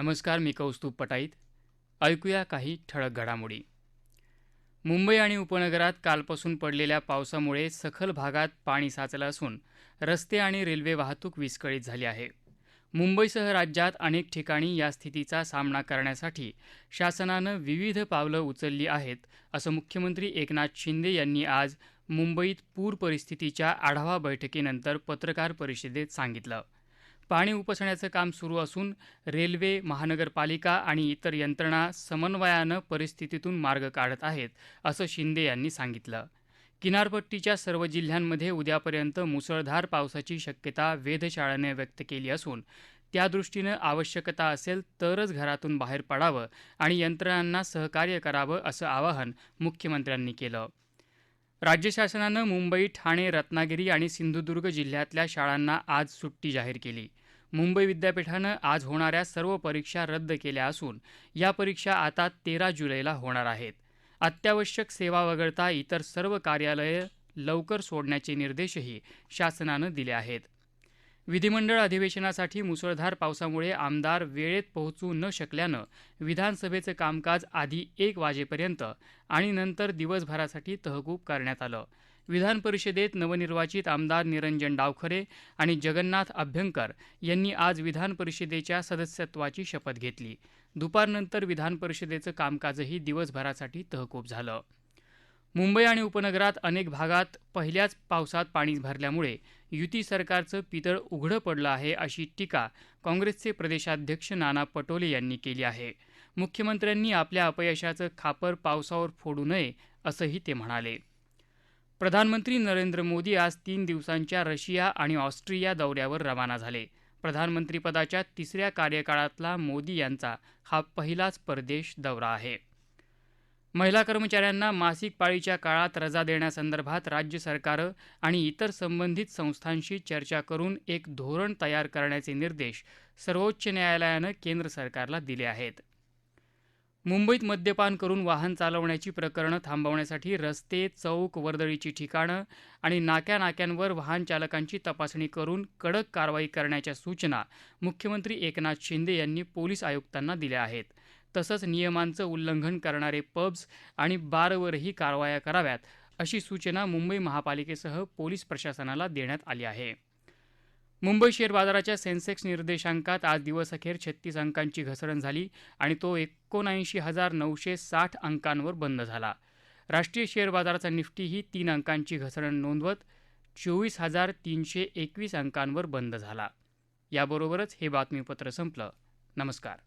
नमस्कार, मी कौस्तुभ पटाईत. ऐकूया काही ठळक घडामोडी. मुंबई आणि उपनगरात कालपासून पडलेल्या पावसामुळे सखल भागात पाणी साचलं असून रस्ते आणि रेल्वे वाहतूक विस्कळीत झाली आहे. मुंबईसह राज्यात अनेक ठिकाणी या स्थितीचा सामना करण्यासाठी शासनानं विविध पावलं उचलली आहेत, असं मुख्यमंत्री एकनाथ शिंदे यांनी आज मुंबईत पूर परिस्थितीच्या आढावा बैठकीनंतर पत्रकार परिषदेत सांगितलं. पाणी उपसण्याचं काम सुरू असून रेल्वे, महानगरपालिका आणि इतर यंत्रणा समन्वयानं परिस्थितीतून मार्ग काढत आहेत, असं शिंदे यांनी सांगितलं. किनारपट्टीच्या सर्व जिल्ह्यांमध्ये उद्यापर्यंत मुसळधार पावसाची शक्यता वेधशाळेने व्यक्त केली असून त्यादृष्टीनं आवश्यकता असेल तरच घरातून बाहेर पडावं आणि यंत्रणांना सहकार्य करावं, असं आवाहन मुख्यमंत्र्यांनी केलं. राज्य शासनानं मुंबई, ठाणे, रत्नागिरी आणि सिंधुदुर्ग जिल्ह्यातल्या शाळांना आज सुट्टी जाहीर केली. मुंबई विद्यापीठानं आज होणाऱ्या सर्व परीक्षा रद्द केल्या असून या परीक्षा आता 13 जुलैला होणार आहेत. अत्यावश्यक सेवा वगळता इतर सर्व कार्यालये लवकर सोडण्याचे निर्देशही शासनानं दिले आहेत. विधिमंडळ अधिवेशनासाठी मुसळधार पावसामुळे आमदार वेळेत पोहोचू न शकल्यानं विधानसभेचं कामकाज आधी 1 वाजेपर्यंत आणि नंतर दिवसभरासाठी तहकूब करण्यात आलं. विधान परिषदेत नवनिर्वाचित आमदार निरंजन डावखरे आणि जगन्नाथ अभ्यंकर यांनी आज विधान परिषदेच्या सदस्यत्वाची शपथ घेतली. दुपारनंतर विधान परिषदेचं कामकाजही दिवसभरासाठी तहकूब झालं. मुंबई आणि उपनगरात अनेक भागात पहिल्याच पावसात पाणी भरल्यामुळे युती सरकारचं पितळ उघडं पडलं आहे, अशी टीका काँग्रेसचे प्रदेशाध्यक्ष नाना पटोले यांनी केली आहे. मुख्यमंत्र्यांनी आपल्या अपयशाचं खापर पावसावर फोडू नये, असंही ते म्हणाले. प्रधानमंत्री नरेंद्र मोदी आज 3 दिवसांच्या रशिया आणि ऑस्ट्रिया दौऱ्यावर रवाना झाले. प्रधानमंत्रीपदाच्या 3ऱ्या कार्यकाळातला मोदी यांचा हा पहिलाच परदेश दौरा आहे. महिला कर्मचाऱ्यांना मासिक पाळीच्या काळात रजा देण्यासंदर्भात राज्य सरकारं आणि इतर संबंधित संस्थांशी चर्चा करून एक धोरण तयार करण्याचे निर्देश सर्वोच्च न्यायालयानं केंद्र सरकारला दिले आहेत. मुंबईत मद्यपान करून वाहन चालवण्याची प्रकरणं थांबवण्यासाठी रस्ते, चौक, वर्दळीची ठिकाणं आणि नाक्यांवर वाहन चालकांची तपासणी करून कडक कारवाई करण्याच्या सूचना मुख्यमंत्री एकनाथ शिंदे यांनी पोलीस आयुक्तांना दिल्या आहेत. तसंच नियमांचं उल्लंघन करणारे पब्स आणि बारवरही कारवाया कराव्यात, अशी सूचना मुंबई महापालिकेसह पोलीस प्रशासनाला देण्यात आली आहे. मुंबई शेअर बाजाराच्या सेन्सेक्स निर्देशांकात आज दिवसअखेर 36 अंकांची घसरण झाली आणि तो 79,960 अंकांवर बंद झाला. राष्ट्रीय शेअर बाजाराचा निफ्टीही 3 अंकांची घसरण नोंदवत 24,321 अंकांवर बंद झाला. याबरोबरच हे बातमीपत्र संपलं. नमस्कार.